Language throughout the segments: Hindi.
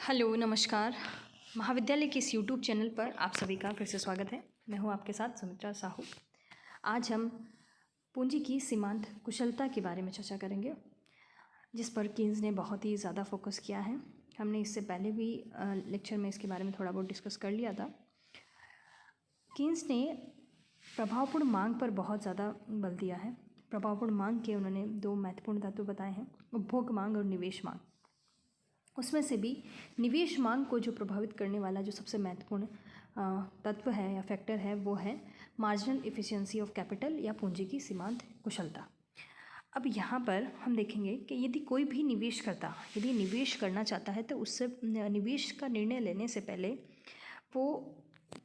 हेलो, नमस्कार। महाविद्यालय के इस यूट्यूब चैनल पर आप सभी का फिर से स्वागत है। मैं हूं आपके साथ सुमित्रा साहू। आज हम पूंजी की सीमांत कुशलता के बारे में चर्चा करेंगे, जिस पर कीन्स ने बहुत ही ज़्यादा फोकस किया है। हमने इससे पहले भी लेक्चर में इसके बारे में थोड़ा बहुत डिस्कस कर लिया था। कीन्स ने प्रभावपूर्ण मांग पर बहुत ज़्यादा बल दिया है। प्रभावपूर्ण मांग के उन्होंने दो महत्वपूर्ण तत्व बताए हैं, उपभोग मांग और निवेश मांग। उसमें से भी निवेश मांग को जो प्रभावित करने वाला जो सबसे महत्वपूर्ण तत्व है या फैक्टर है वो है मार्जिनल एफिशिएंसी ऑफ कैपिटल या पूंजी की सीमांत कुशलता। अब यहाँ पर हम देखेंगे कि यदि कोई भी निवेशकर्ता यदि निवेश करना चाहता है तो उससे निवेश का निर्णय लेने से पहले वो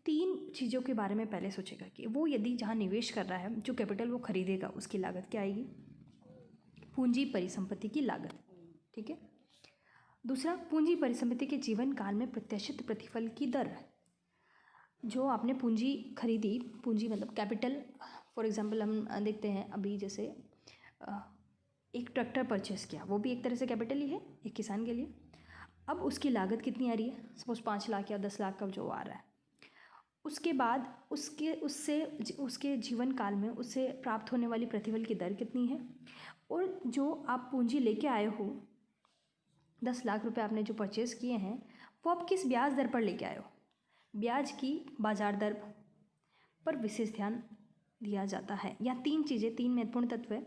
तीन चीज़ों के बारे में पहले सोचेगा कि वो यदि जहाँ निवेश कर रहा है, जो कैपिटल वो खरीदेगा, उसकी लागत क्या आएगी, पूंजी परिसंपत्ति की लागत। ठीक है। दूसरा, पूंजी परिसंपत्ति के जीवन काल में प्रत्याशित प्रतिफल की दर। जो आपने पूंजी खरीदी, पूंजी मतलब कैपिटल, फॉर एग्जांपल हम देखते हैं अभी जैसे एक ट्रैक्टर परचेस किया, वो भी एक तरह से कैपिटल ही है एक किसान के लिए। अब उसकी लागत कितनी आ रही है, सपोज 5 लाख या 10 लाख का जो आ रहा है। उसके बाद उसके जीवन काल में उससे प्राप्त होने वाली प्रतिफल की दर कितनी है, और जो आप पूंजी लेके आए हो 10 लाख रुपए आपने जो परचेज़ किए हैं वो आप किस ब्याज दर पर लेके आए हो। ब्याज की बाजार दर पर विशेष ध्यान दिया जाता है। या तीन महत्वपूर्ण तत्व है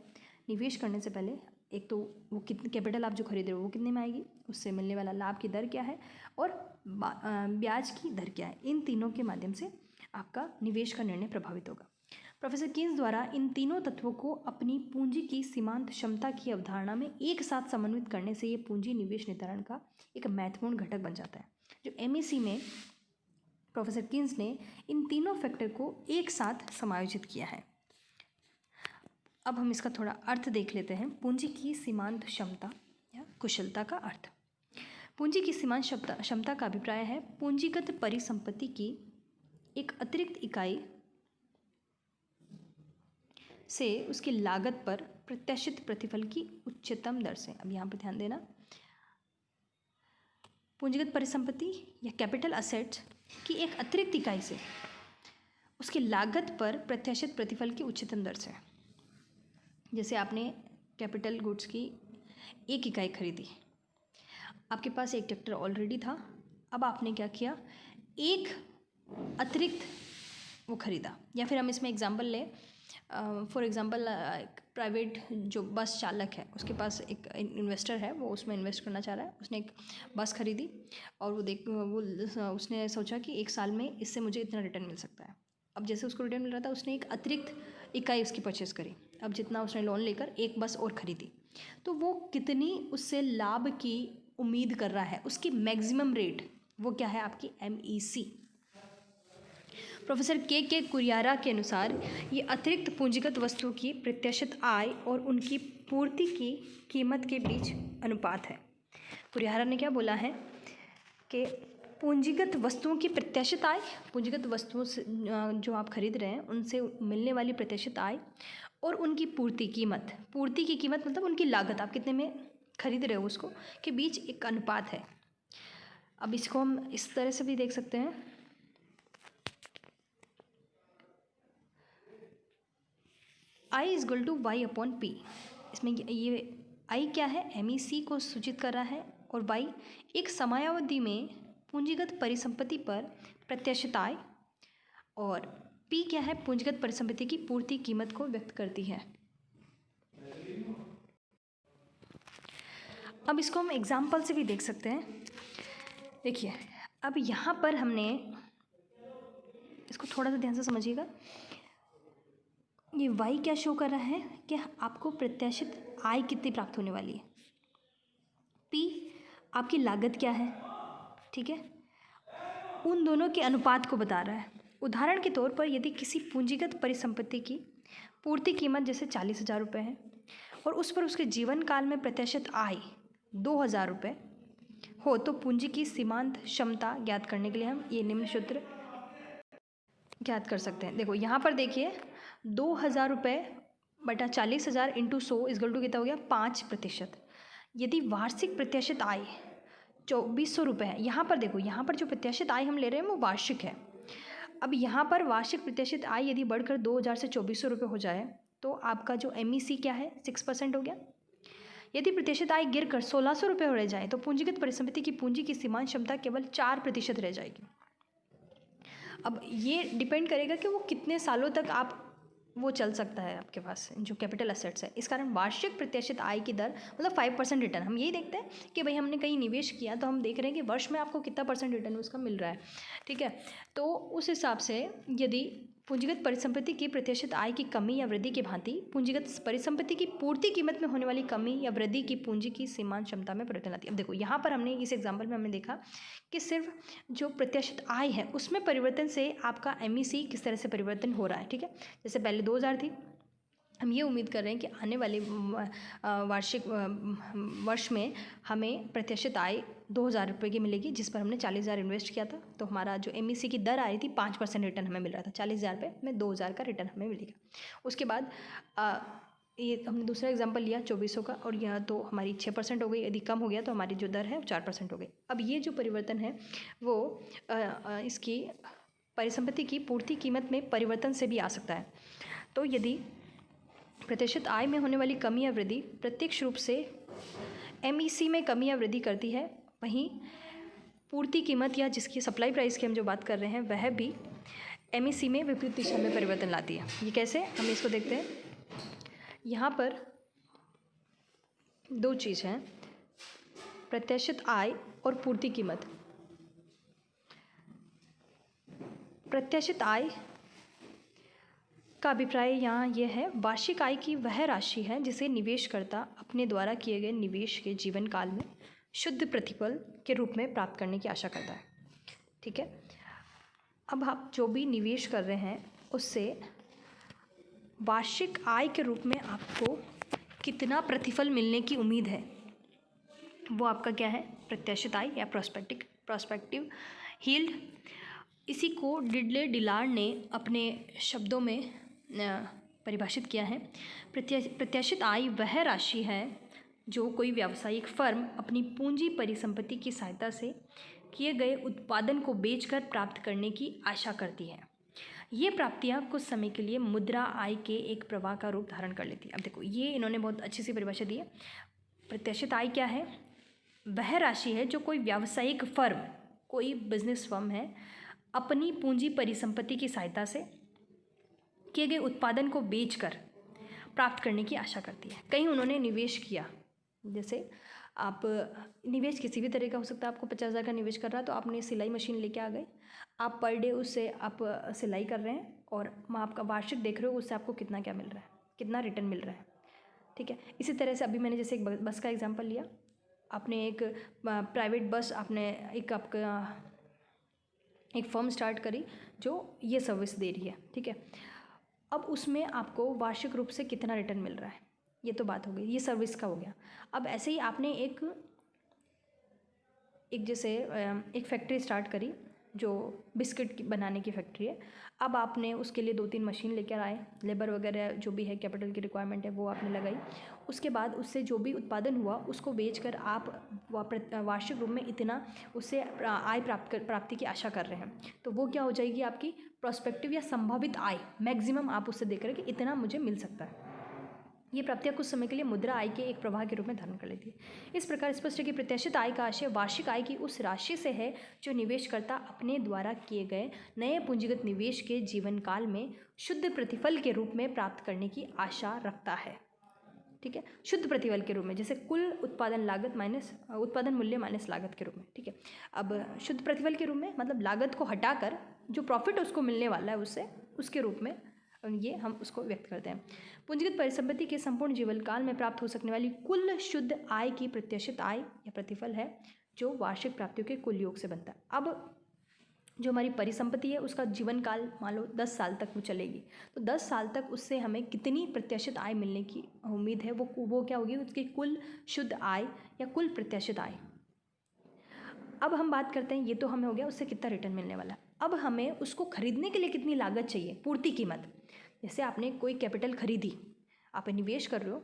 निवेश करने से पहले। एक तो वो कितनी कैपिटल आप जो खरीद रहे हो वो कितने में आएगी, उससे मिलने वाला लाभ की दर क्या है, और ब्याज की दर क्या है। इन तीनों के माध्यम से आपका निवेश का निर्णय प्रभावित होगा। प्रोफेसर कीन्स द्वारा इन तीनों तत्वों को अपनी पूंजी की सीमांत क्षमता की अवधारणा में एक साथ समन्वित करने से ये पूंजी निवेश निर्धारण का एक महत्वपूर्ण घटक बन जाता है। जो एमएसी में प्रोफेसर कीन्स ने इन तीनों फैक्टर को एक साथ समायोजित किया है। अब हम इसका थोड़ा अर्थ देख लेते हैं। पूंजी की सीमांत क्षमता या कुशलता का अर्थ। पूंजी की सीमांत क्षमता का अभिप्राय है पूंजीगत परिसंपत्ति की एक अतिरिक्त इकाई से उसकी लागत पर प्रत्याशित प्रतिफल की उच्चतम दर से। अब यहाँ पर ध्यान देना, पूंजीगत परिसंपत्ति या कैपिटल असेट्स की एक अतिरिक्त इकाई से उसकी लागत पर प्रत्याशित प्रतिफल की उच्चतम दर से। जैसे आपने कैपिटल गुड्स की एक इकाई खरीदी, आपके पास एक ट्रैक्टर ऑलरेडी था, अब आपने क्या किया, एक अतिरिक्त वो खरीदा। या फिर हम इसमें एग्जांपल लें, फॉर एग्ज़ाम्पल प्राइवेट जो बस चालक है उसके पास एक इन्वेस्टर है, वो उसमें इन्वेस्ट करना चाह रहा है। उसने एक बस खरीदी और उसने सोचा कि 1 साल में इससे मुझे इतना रिटर्न मिल सकता है। अब जैसे उसको रिटर्न मिल रहा था, उसने एक अतिरिक्त इकाई उसकी परचेज़ करी। अब जितना उसने लोन लेकर एक बस और ख़रीदी, तो वो कितनी उससे लाभ की उम्मीद कर रहा है, उसकी मैक्सिमम रेट वो क्या है, आपकी MEC। प्रोफेसर के कुरियारा के अनुसार ये अतिरिक्त पूंजीगत वस्तुओं की प्रत्याशित आय और उनकी पूर्ति की कीमत के बीच अनुपात है। कुरियारा ने क्या बोला है कि पूंजीगत वस्तुओं की प्रत्याशित आय, पूंजीगत वस्तुओं से जो आप खरीद रहे हैं उनसे मिलने वाली प्रत्याशित आय और उनकी पूर्ति की कीमत मतलब उनकी लागत, आप कितने में खरीद रहे हो उसको, के बीच एक अनुपात है। अब इसको हम इस तरह से भी देख सकते हैं, I = Y/P। इसमें ये I क्या है, MEC को सूचित कर रहा है, और Y एक समयावधि में पूंजीगत परिसंपत्ति पर प्रत्याशित आय, और P क्या है, पूंजीगत परिसंपत्ति की पूर्ति कीमत को व्यक्त करती है। अब इसको हम एग्जाम्पल से भी देख सकते हैं। देखिए, अब यहाँ पर हमने इसको थोड़ा सा ध्यान से समझिएगा। ये Y क्या शो कर रहा है कि आपको प्रत्याशित आय कितनी प्राप्त होने वाली है। P आपकी लागत क्या है, ठीक है, उन दोनों के अनुपात को बता रहा है। उदाहरण के तौर पर यदि किसी पूंजीगत परिसंपत्ति की पूर्ति कीमत जैसे 40,000 रुपये है और उस पर उसके जीवन काल में प्रत्याशित आय 2,000 रुपये हो, तो पूंजी की सीमांत क्षमता ज्ञात करने के लिए हम ये निम्न सूत्र ज्ञात कर सकते हैं। देखो यहाँ पर देखिए, 2,000 रुपये बटा 40,000 × 100 = कितना हो गया, 5%। यदि वार्षिक प्रत्याशित आय ₹2400 है। यहाँ पर देखो, यहाँ पर जो प्रत्याशित आय हम ले रहे हैं वो वार्षिक है। अब यहाँ पर वार्षिक प्रत्याशित आय यदि बढ़कर 2000 से ₹2400 हो जाए तो आपका जो MEC क्या है 6% हो गया। यदि प्रत्याशित आय गिरकर ₹1600 हो रह जाए तो पूंजीगत परिसंपत्ति की पूंजी की सीमांत क्षमता केवल 4% रह जाएगी। अब ये डिपेंड करेगा कि वो कितने सालों तक आप वो चल सकता है आपके पास जो कैपिटल एसेट्स है। इस कारण वार्षिक प्रत्याशित आय की दर मतलब 5% रिटर्न। हम यही देखते हैं कि भाई हमने कहीं निवेश किया तो हम देख रहे हैं कि वर्ष में आपको कितना % रिटर्न उसका मिल रहा है, ठीक है। तो उस हिसाब से यदि पूंजीगत परिसंपत्ति की प्रत्याशित आय की कमी या वृद्धि की भांति पूंजीगत परिसंपत्ति की पूर्ति कीमत में होने वाली कमी या वृद्धि की पूंजी की सीमांत क्षमता में परिवर्तन आती है। अब देखो यहाँ पर हमने इस एग्जाम्पल में हमने देखा कि सिर्फ जो प्रत्याशित आय है उसमें परिवर्तन से आपका MEC किस तरह से परिवर्तन हो रहा है, ठीक है। जैसे पहले 2000 थी, हम ये उम्मीद कर रहे हैं कि आने वाले वार्षिक वर्ष में हमें प्रत्याशित आय ₹2000 की मिलेगी, जिस पर हमने 40,000 इन्वेस्ट किया था। तो हमारा जो MEC की दर आई थी 5% रिटर्न हमें मिल रहा था। 40,000 में 2000 का रिटर्न हमें मिलेगा। उसके बाद ये हमने दूसरा एग्जांपल लिया 2400 का, और यह तो हमारी 6% हो गई। यदि कम हो गया तो हमारी जो दर है वो 4% हो गई। अब ये जो परिवर्तन है वो इसकी परिसंपत्ति की पूर्ति कीमत में परिवर्तन से भी आ सकता है। तो यदि प्रत्याशित आय में होने वाली कमी या वृद्धि प्रत्यक्ष रूप से MEC में कमी या वृद्धि करती है, वहीं पूर्ति कीमत या जिसकी सप्लाई प्राइस की हम जो बात कर रहे हैं वह भी MEC में विपरीत दिशा में परिवर्तन लाती है। ये कैसे, हम इसको देखते हैं। यहाँ पर दो चीज़ हैं, प्रत्याशित आय और पूर्ति कीमत। प्रत्याशित आय का अभिप्राय यहाँ यह है, वार्षिक आय की वह राशि है जिसे निवेशकर्ता अपने द्वारा किए गए निवेश के जीवन काल में शुद्ध प्रतिफल के रूप में प्राप्त करने की आशा करता है, ठीक है। अब आप जो भी निवेश कर रहे हैं उससे वार्षिक आय के रूप में आपको कितना प्रतिफल मिलने की उम्मीद है, वो आपका क्या है, प्रत्याशित आय या प्रोस्पेक्टिव यील्ड। इसी को डिडले डिलार्ड ने अपने शब्दों में परिभाषित किया है। प्रत्याशित आय वह राशि है जो कोई व्यावसायिक फर्म अपनी पूंजी परिसंपत्ति की सहायता से किए गए उत्पादन को बेचकर प्राप्त करने की आशा करती है। ये प्राप्तियां कुछ समय के लिए मुद्रा आय के एक प्रवाह का रूप धारण कर लेती है। अब देखो, ये इन्होंने बहुत अच्छी सी परिभाषा दी है। प्रत्याशित आय क्या है, वह राशि है जो कोई व्यावसायिक फर्म, कोई बिजनेस फर्म है, अपनी पूंजी परिसंपत्ति की सहायता से किए गए उत्पादन को बेचकर प्राप्त करने की आशा करती है। कहीं उन्होंने निवेश किया, जैसे आप निवेश किसी भी तरह का हो सकता है। आपको 50,000 का निवेश कर रहा है तो आपने सिलाई मशीन लेके आ गए, आप पर डे उससे आप सिलाई कर रहे हैं और आपका वार्षिक देख रहे हो उससे आपको कितना क्या मिल रहा है, कितना रिटर्न मिल रहा है, ठीक है। इसी तरह से अभी मैंने जैसे एक बस का एग्जाम्पल लिया, आपने एक प्राइवेट बस, आपने एक फर्म स्टार्ट करी जो ये सर्विस दे रही है, ठीक है। अब उसमें आपको वार्षिक रूप से कितना रिटर्न मिल रहा है, ये तो बात हो गई, ये सर्विस का हो गया। अब ऐसे ही आपने एक जैसे एक फैक्ट्री स्टार्ट करी जो बिस्किट बनाने की फैक्ट्री है। अब आपने उसके लिए 2-3 मशीन लेकर आए, लेबर वगैरह जो भी है, कैपिटल की रिक्वायरमेंट है वो आपने लगाई। उसके बाद उससे जो भी उत्पादन हुआ उसको बेचकर आप वार्षिक रूप में इतना उससे आय प्राप्ति की आशा कर रहे हैं। तो वो क्या हो जाएगी, आपकी प्रोस्पेक्टिव या संभावित आय, मैक्सिमम आप उससे देख रहे हैं कि इतना मुझे मिल सकता है। ये प्राप्तियां कुछ समय के लिए मुद्रा आय के एक प्रवाह के रूप में धारण कर लेती है। इस प्रकार स्पष्ट है कि प्रत्याशित आय का आशय वार्षिक आय की उस राशि से है जो निवेशकर्ता अपने द्वारा किए गए नए पूंजीगत निवेश के जीवन काल में शुद्ध प्रतिफल के रूप में प्राप्त करने की आशा रखता है, ठीक है। शुद्ध प्रतिफल के रूप में, जैसे कुल उत्पादन लागत माइनस उत्पादन मूल्य माइनस लागत के रूप में, ठीक है। अब शुद्ध प्रतिफल के रूप में मतलब लागत को हटाकर जो प्रॉफिट उसको मिलने वाला है उससे, उसके रूप में ये हम उसको व्यक्त करते हैं। पूंजीगत परिसंपत्ति के संपूर्ण जीवन काल में प्राप्त हो सकने वाली कुल शुद्ध आय की प्रत्याशित आय या प्रतिफल है जो वार्षिक प्राप्तियों के कुल योग से बनता है। अब जो हमारी परिसंपत्ति है उसका जीवन काल मान लो 10 साल तक वो चलेगी, तो 10 साल तक उससे हमें कितनी प्रत्याशित आय मिलने की उम्मीद है, वो क्या होगी, उसकी कुल शुद्ध आय या कुल प्रत्याशित आय। अब हम बात करते हैं, ये तो हमें हो गया उससे कितना रिटर्न मिलने वाला है। अब हमें उसको खरीदने के लिए कितनी लागत चाहिए, पूर्ति कीमत। जैसे आपने कोई कैपिटल खरीदी, आप निवेश कर रहे हो,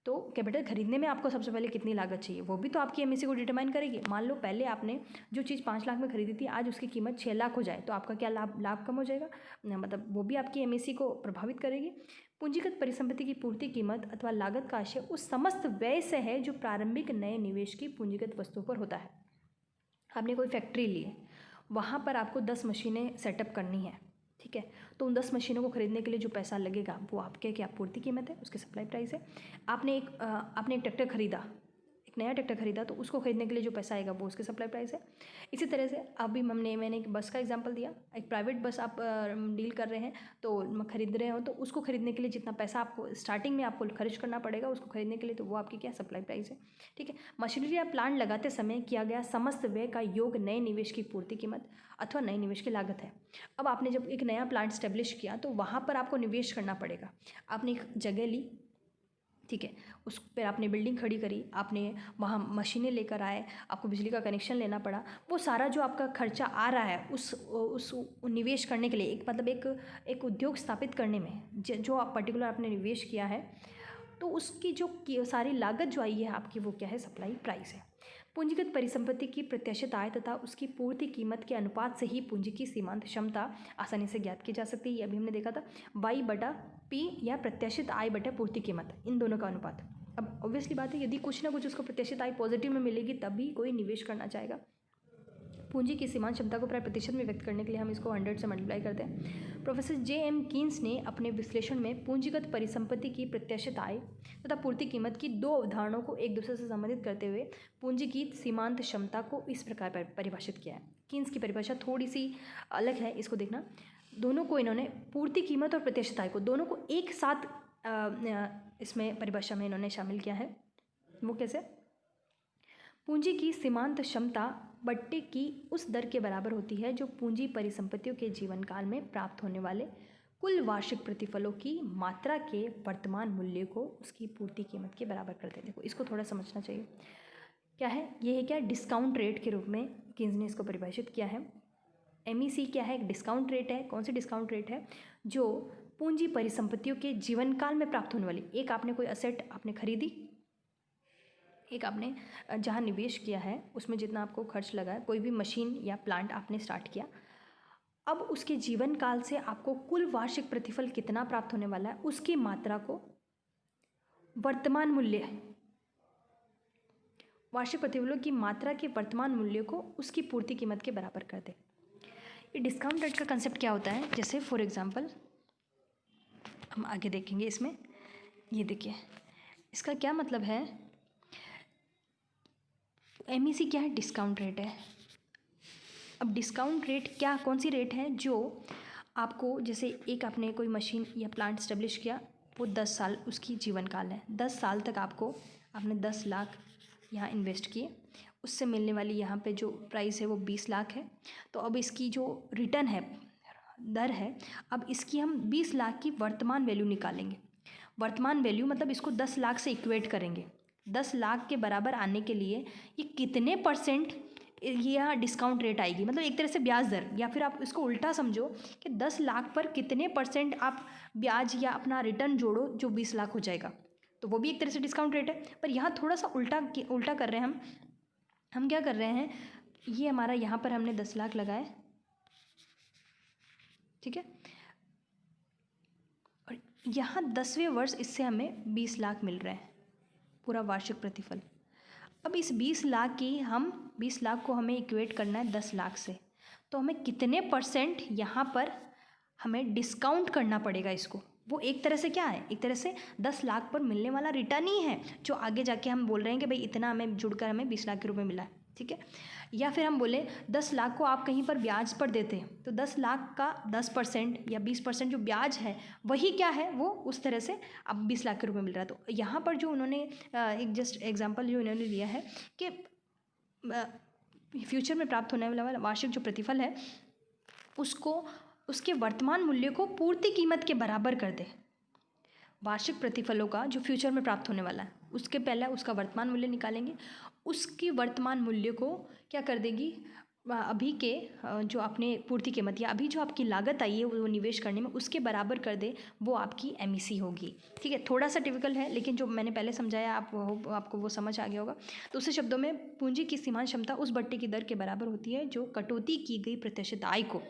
तो कैपिटल खरीदने में आपको सबसे पहले कितनी लागत चाहिए वो भी तो आपकी एमएसी को डिटरमाइन करेगी। मान लो पहले आपने जो चीज़ 5 लाख में खरीदी थी, आज उसकी कीमत 6 लाख हो जाए तो आपका क्या लाभ कम हो जाएगा, मतलब वो भी आपकी एमएसी को प्रभावित करेगी। पूंजीगत परिसंपत्ति की पूर्ति कीमत अथवा लागत का आशय उस समस्त व्यय से है जो प्रारंभिक नए निवेश की पूंजीगत वस्तुओं पर होता है। आपने कोई फैक्ट्री ली है, वहाँ पर आपको 10 मशीनें सेटअप करनी है, ठीक है, तो उन 10 मशीनों को खरीदने के लिए जो पैसा लगेगा वो आपके क्या पूर्ति कीमत है, उसकी सप्लाई प्राइस है। आपने एक ट्रैक्टर खरीदा, एक नया ट्रैक्टर खरीदा, तो उसको खरीदने के लिए जो पैसा आएगा वो उसकी सप्लाई प्राइस है। इसी तरह से अभी मैंने एक बस का एग्जांपल दिया, एक प्राइवेट बस आप डील कर रहे हैं तो खरीद रहे हो, तो उसको खरीदने के लिए जितना पैसा आपको स्टार्टिंग में आपको खर्च करना पड़ेगा उसको खरीदने के लिए, तो वो आपकी क्या सप्लाई प्राइस है, ठीक है। मशीनरी या प्लांट लगाते समय किया गया समस्त व्यय का योग नए निवेश की पूर्ति कीमत अथवा नए निवेश की लागत है। अब आपने जब एक नया प्लांट स्टेब्लिश किया तो वहाँ पर आपको निवेश करना पड़ेगा। आपने एक जगह ली, ठीक है, उस पर आपने बिल्डिंग खड़ी करी, आपने वहाँ मशीनें लेकर आए, आपको बिजली का कनेक्शन लेना पड़ा, वो सारा जो आपका खर्चा आ रहा है उस निवेश करने के लिए, एक मतलब एक उद्योग स्थापित करने में जो आप पर्टिकुलर आपने निवेश किया है, तो उसकी जो सारी लागत जो आई है आपकी वो क्या है, सप्लाई प्राइस है। पूंजीगत परिसंपत्ति की प्रत्याशित आय तथा उसकी पूर्ति कीमत के अनुपात से ही पूंजी की सीमांत क्षमता आसानी से ज्ञात की जा सकती है। ये अभी हमने देखा था, Y/P या प्रत्याशित आय बटा पूर्ति कीमत, इन दोनों का अनुपात। अब ऑब्वियसली बात है, यदि कुछ ना कुछ उसको प्रत्याशित आय पॉजिटिव में मिलेगी तभी कोई निवेश करना चाहेगा। पूंजी की सीमांत क्षमता को प्राय प्रतिशत में व्यक्त करने के लिए हम इसको 100 से मल्टीप्लाई करते हैं। Professor J.M. कीन्स ने अपने विश्लेषण में पूंजीगत परिसंपत्ति की प्रत्याशित आय तथा पूर्ति कीमत की दो अवधारणाओं को एक दूसरे से संबंधित करते हुए पूंजी की सीमांत क्षमता को इस प्रकार परिभाषित किया है। कीन्स की परिभाषा थोड़ी सी अलग है, इसको देखना। दोनों को इन्होंने पूर्ति कीमत और प्रत्याशित आय को दोनों को एक साथ इसमें परिभाषा में इन्होंने शामिल किया है। वो कैसे? पूंजी की सीमांत क्षमता बट्टे की उस दर के बराबर होती है जो पूंजी परिसंपत्तियों के जीवन काल में प्राप्त होने वाले कुल वार्षिक प्रतिफलों की मात्रा के वर्तमान मूल्य को उसकी पूर्ति कीमत के बराबर कर देते। देखो इसको थोड़ा समझना चाहिए, क्या है ये, है क्या, डिस्काउंट रेट के रूप में कीन्स ने इसको परिभाषित किया है। एमईसी क्या है? एक डिस्काउंट रेट है। कौन सी डिस्काउंट रेट है? जो पूंजी परिसंपत्तियों के जीवन काल में प्राप्त होने वाली, एक आपने कोई असेट आपने खरीदी, एक आपने जहाँ निवेश किया है उसमें जितना आपको खर्च लगा है, कोई भी मशीन या प्लांट आपने स्टार्ट किया, अब उसके जीवन काल से आपको कुल वार्षिक प्रतिफल कितना प्राप्त होने वाला है उसकी मात्रा को वर्तमान मूल्य, वार्षिक प्रतिफलों की मात्रा के वर्तमान मूल्य को उसकी पूर्ति कीमत के बराबर कर दे। ये डिस्काउंट रेट का कंसेप्ट क्या होता है? जैसे फॉर एग्जांपल हम आगे देखेंगे इसमें, ये देखिए इसका क्या मतलब है। एमईसी क्या है? डिस्काउंट रेट है। अब डिस्काउंट रेट क्या, कौन सी रेट है जो आपको, जैसे एक आपने कोई मशीन या प्लांट स्टेब्लिश किया, वो 10 साल उसकी जीवन काल है, 10 साल तक आपने 10 लाख यहाँ इन्वेस्ट किए, उससे मिलने वाली यहाँ पे जो प्राइस है वो 20 लाख है। तो अब इसकी जो रिटर्न है, दर है, अब इसकी हम 20 लाख की वर्तमान वैल्यू निकालेंगे। वर्तमान वैल्यू मतलब इसको 10 लाख से इक्वेट करेंगे। 10 लाख के बराबर आने के लिए ये कितने परसेंट यहाँ डिस्काउंट रेट आएगी, मतलब एक तरह से ब्याज दर, या फिर आप इसको उल्टा समझो कि 10 लाख पर कितने परसेंट आप ब्याज या अपना रिटर्न जोड़ो जो 20 लाख हो जाएगा, तो वो भी एक तरह से डिस्काउंट रेट है। पर यहाँ थोड़ा सा उल्टा कर रहे हैं हम क्या कर रहे हैं, ये हमारा यहाँ पर हमने 10 लाख लगाए, ठीक है, और यहाँ 10वें वर्ष इससे हमें 20 लाख मिल रहे हैं पूरा वार्षिक प्रतिफल। अब इस 20 लाख को हमें इक्वेट करना है 10 लाख से, तो हमें कितने परसेंट यहाँ पर हमें डिस्काउंट करना पड़ेगा इसको। वो एक तरह से क्या है, एक तरह से 10 लाख पर मिलने वाला रिटर्न ही है, जो आगे जाके हम बोल रहे हैं कि भाई इतना हमें जुड़कर हमें 20 लाख के रुपए मिला है, ठीक है। या फिर हम बोले 10 लाख को आप कहीं पर ब्याज पर देते हैं, तो 10 लाख का 10% या 20% जो ब्याज है वही क्या है, वो उस तरह से अब 20 लाख के रुपए मिल रहा है। तो यहाँ पर जो उन्होंने एक जस्ट एग्जांपल जो इन्होंने लिया है कि फ्यूचर में प्राप्त होने वाला वार्षिक जो प्रतिफल है उसको उसके वर्तमान मूल्य को पूर्ति कीमत के बराबर कर दे। वार्षिक प्रतिफलों का जो फ्यूचर में प्राप्त होने वाला है उसके पहले उसका वर्तमान मूल्य निकालेंगे, उसकी वर्तमान मूल्य को क्या कर देगी, अभी के जो आपने पूर्ति कीमत या अभी जो आपकी लागत आई है वो निवेश करने में उसके बराबर कर दे, वो आपकी एमईसी होगी। ठीक है, थोड़ा सा टिपिकल है, लेकिन जो मैंने पहले समझाया आपको वो समझ आ गया होगा। दूसरे शब्दों में, पूंजी की सीमांत क्षमता उस बट्टे की दर के बराबर होती है जो कटौती की गई प्रत्याशित आय को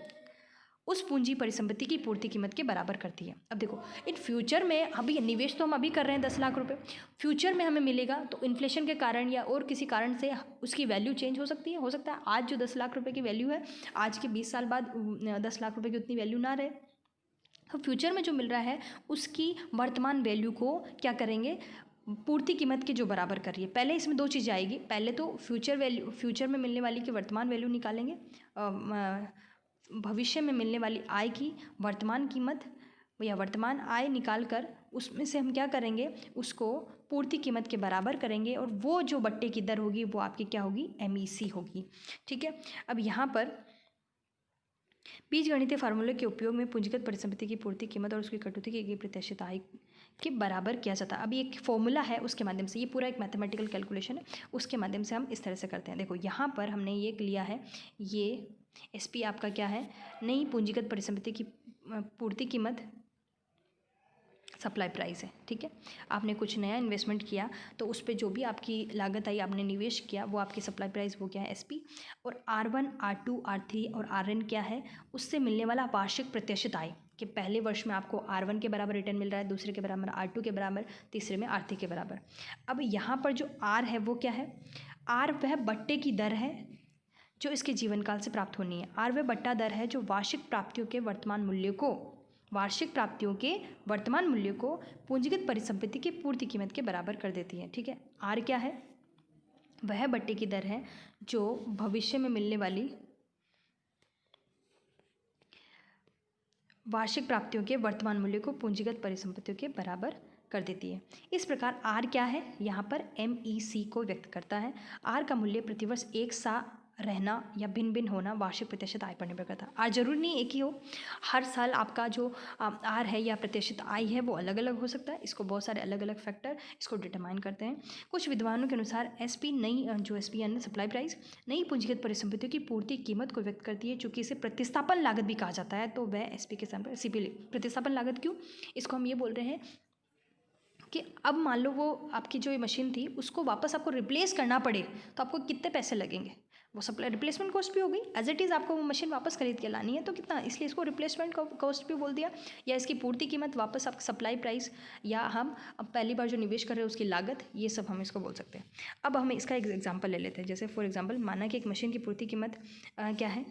उस पूंजी परिसंपत्ति की पूर्ति कीमत के बराबर करती है। अब देखो, इन फ्यूचर में अभी निवेश तो हम अभी कर रहे हैं 10 लाख रुपए, फ्यूचर में हमें मिलेगा तो इन्फ्लेशन के कारण या और किसी कारण से उसकी वैल्यू चेंज हो सकती है। हो सकता है आज जो 10 लाख रुपए की वैल्यू है, आज के 20 साल बाद 10 लाख रुपए की उतनी वैल्यू ना रहे। तो फ्यूचर में जो मिल रहा है उसकी वर्तमान वैल्यू को क्या करेंगे, पूर्ति कीमत के जो बराबर कर रही है। पहले इसमें दो चीज़ें आएगी, पहले तो फ्यूचर वैल्यू, फ्यूचर में मिलने वाली की वर्तमान वैल्यू निकालेंगे, भविष्य में मिलने वाली आय की वर्तमान कीमत या वर्तमान आय निकाल कर उसमें से हम क्या करेंगे, उसको पूर्ति कीमत के बराबर करेंगे, और वो जो बट्टे की दर होगी वो आपकी क्या होगी, एमईसी होगी। ठीक है, अब यहाँ पर बीजगणितीय फार्मूले के उपयोग में पूंजीगत परिसंपत्ति की पूर्ति कीमत और उसकी कटौती की गई प्रत्याशित आय के बराबर किया जाता है। अभी एक फॉर्मूला है, उसके माध्यम से, ये पूरा एक मैथमेटिकल कैलकुलेशन है, उसके माध्यम से हम इस तरह से करते हैं। देखो यहाँ पर हमने ये लिया है, ये एसपी आपका क्या है, नई पूंजीगत परिसंपत्ति की पूर्ति कीमत, सप्लाई प्राइस है। ठीक है, आपने कुछ नया इन्वेस्टमेंट किया तो उस पर जो भी आपकी लागत आई, आपने निवेश किया, वो आपकी सप्लाई प्राइस, वो क्या है, एसपी। और R1, R2, R3 और Rn क्या है, उससे मिलने वाला वार्षिक प्रत्याशित आय कि पहले वर्ष में आपको R1 के बराबर रिटर्न मिल रहा है, दूसरे के बराबर R2 के बराबर, तीसरे में R3 के बराबर। अब यहाँ पर जो R है वो क्या है, R वह बट्टे की दर है जो इसके जीवन काल से प्राप्त होनी है। R वह बट्टा दर है जो वार्षिक प्राप्तियों के वर्तमान मूल्य को पूंजीगत परिसंपत्ति की पूर्ति कीमत के बराबर कर देती है। ठीक है, आर क्या है, वह बट्टे की दर है जो भविष्य में मिलने वाली वार्षिक प्राप्तियों के वर्तमान मूल्य को पूंजीगत परिसंपत्तियों के बराबर कर देती है। इस प्रकार आर क्या है, यहाँ पर एमईसी को व्यक्त करता है। आर का मूल्य प्रतिवर्ष एक सा रहना या भिन्न भिन्न होना वार्षिक प्रत्याशित आय पर निर्भर करता है। आर जरूरी नहीं एक ही हो, हर साल आपका जो आर है या प्रत्याशित आय है वो अलग अलग हो सकता है। इसको बहुत सारे अलग अलग फैक्टर इसको डिटरमाइन करते हैं। कुछ विद्वानों के अनुसार एसपी नई जो एसपी यानी सप्लाई प्राइस नई पूंजीगत परिसंपत्तियों की पूर्ति कीमत को व्यक्त करती है। चूंकि इसे प्रतिस्थापन लागत भी कहा जाता है, तो वह एसपी के साथ सीपी प्रतिस्थापन लागत क्यों, इसको हम ये बोल रहे हैं कि अब मान लो वो आपकी जो ये मशीन थी उसको वापस आपको रिप्लेस करना पड़े तो आपको कितने पैसे लगेंगे, वो सप्लाई रिप्लेसमेंट कॉस्ट भी हो गई। एज इट इज़ आपको वो मशीन वापस खरीद के लानी है तो कितना, इसलिए इसको रिप्लेसमेंट कॉस्ट भी बोल दिया, या इसकी पूर्ति कीमत वापस आप सप्लाई प्राइस, या हम अब पहली बार जो निवेश कर रहे हैं उसकी लागत, ये सब हम इसको बोल सकते हैं। अब हम इसका एक एग्जाम्पल ले लेते हैं। जैसे फॉर एग्जाम्पल माना कि एक मशीन की पूर्ति कीमत क्या है,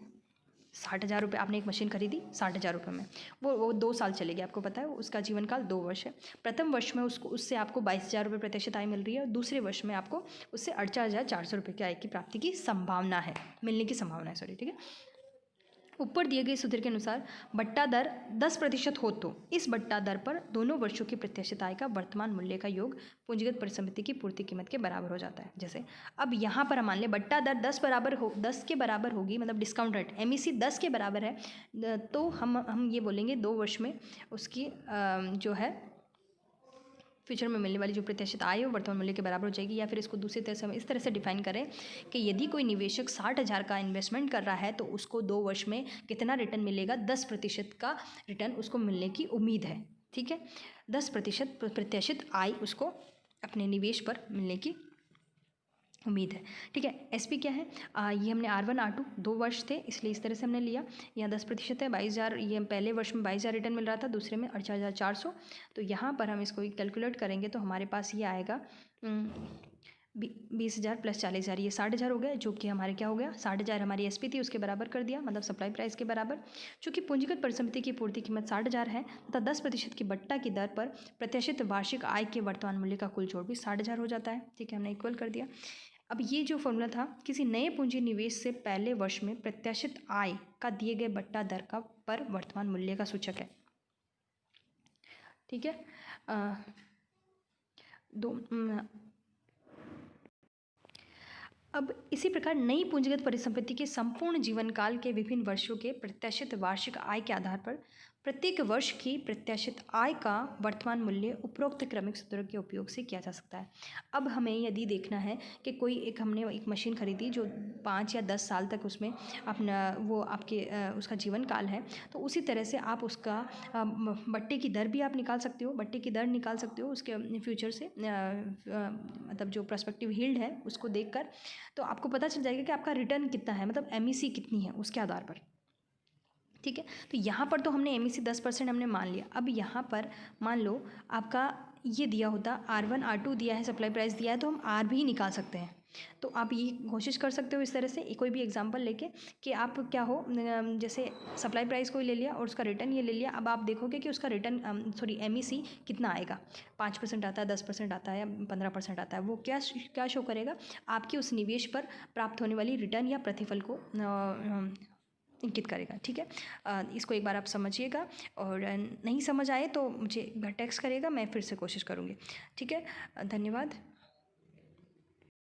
60,000 रुपये। आपने एक मशीन खरीदी 60,000 रुपये में, वो 2 साल चलेगी, आपको पता है उसका जीवन काल 2 वर्ष है। प्रथम वर्ष में उससे आपको 22,000 रुपये प्रत्याशित आय मिल रही है, और दूसरे वर्ष में आपको उससे 48,400 रुपये की आय की प्राप्ति की संभावना है, मिलने की संभावना है, सॉरी। ठीक है, ऊपर दिए गए सूत्र के अनुसार बट्टा दर 10% हो तो इस बट्टा दर पर दोनों वर्षों की प्रत्याशित आय का वर्तमान मूल्य का योग पूंजीगत परिसंपत्ति की पूर्ति कीमत के बराबर हो जाता है। जैसे अब यहाँ पर हम मान लें बट्टा दर 10 के बराबर होगी, मतलब डिस्काउंट रेट एमईसी 10 के बराबर है, तो हम ये बोलेंगे 2 वर्ष में उसकी जो है फ्यूचर में मिलने वाली जो प्रत्याशित आय है वो वर्तमान मूल्य के बराबर हो जाएगी। या फिर इसको दूसरी तरह से हम इस तरह से डिफाइन करें कि यदि कोई निवेशक 60,000 का इन्वेस्टमेंट कर रहा है तो उसको 2 वर्ष में कितना रिटर्न मिलेगा, 10% का रिटर्न उसको मिलने की उम्मीद है। ठीक है, 10% प्रत्याशित आय उसको अपने निवेश पर मिलने की उम्मीद है। ठीक है, एसपी क्या है, ये हमने R1 R2 2 वर्ष थे इसलिए इस तरह से हमने लिया। यहाँ 10% है, 22,000, ये पहले वर्ष में 22,000 रिटर्न मिल रहा था, दूसरे में 48,400। तो यहाँ पर हम इसको कैलकुलेट करेंगे तो हमारे पास ये आएगा 20,000 प्लस 40,000, ये 60,000 हो गया, जो कि हमारे क्या हो गया, 60,000 हमारी एसपी थी उसके बराबर कर दिया, मतलब सप्लाई प्राइस के बराबर। चूँकि पूंजीगत परिसंपत्ति की पूर्ति कीमत 60,000 है तथा 10% की बट्टा की दर पर प्रत्याशित वार्षिक आय के वर्तमान मूल्य का कुल जोड़ भी 60,000 हो जाता है। ठीक है, हमने इक्वल कर दिया। अब ये जो फॉर्मूला था किसी नए पूंजी निवेश से पहले वर्ष में प्रत्याशित आय का दिए गए बट्टा दर का पर वर्तमान मूल्य का सूचक है। ठीक है, अब इसी प्रकार नई पूंजीगत परिसंपत्ति के संपूर्ण जीवन काल के विभिन्न वर्षों के प्रत्याशित वार्षिक आय के आधार पर प्रत्येक वर्ष की प्रत्याशित आय का वर्तमान मूल्य उपरोक्त क्रमिक सूत्रों के उपयोग से किया जा सकता है। अब हमें यदि देखना है कि कोई हमने एक मशीन खरीदी जो 5 या 10 साल तक उसमें अपना वो आपके उसका जीवन काल है, तो उसी तरह से आप उसका बट्टे की दर भी आप निकाल सकते हो, बट्टे की दर निकाल सकते हो उसके फ्यूचर से मतलब जो प्रोस्पेक्टिव यील्ड है उसको देखकर, तो आपको पता चल जाएगा कि आपका रिटर्न कितना है, मतलब एमईसी कितनी है उसके आधार पर। ठीक है, तो यहाँ पर तो हमने एमईसी 10% हमने मान लिया। अब यहाँ पर मान लो आपका ये दिया होता R1 R2 दिया है, सप्लाई प्राइस दिया है, तो हम आर भी निकाल सकते हैं। तो आप ये कोशिश कर सकते हो इस तरह से कोई भी एग्जांपल लेके कि आप क्या हो जैसे सप्लाई प्राइस कोई ले लिया और उसका रिटर्न ये ले लिया। अब आप देखोगे कि उसका रिटर्न सॉरी एमईसी कितना आएगा, 5% आता है, 10% आता है या 15% आता है। वो क्या शो करेगा, आपकी उस निवेश पर प्राप्त होने वाली रिटर्न या प्रतिफल को इंगित करेगा। ठीक है, इसको एक बार आप समझिएगा और नहीं समझ आए तो मुझे टेक्स्ट करिएगा, मैं फिर से कोशिश करूँगी। ठीक है, धन्यवाद।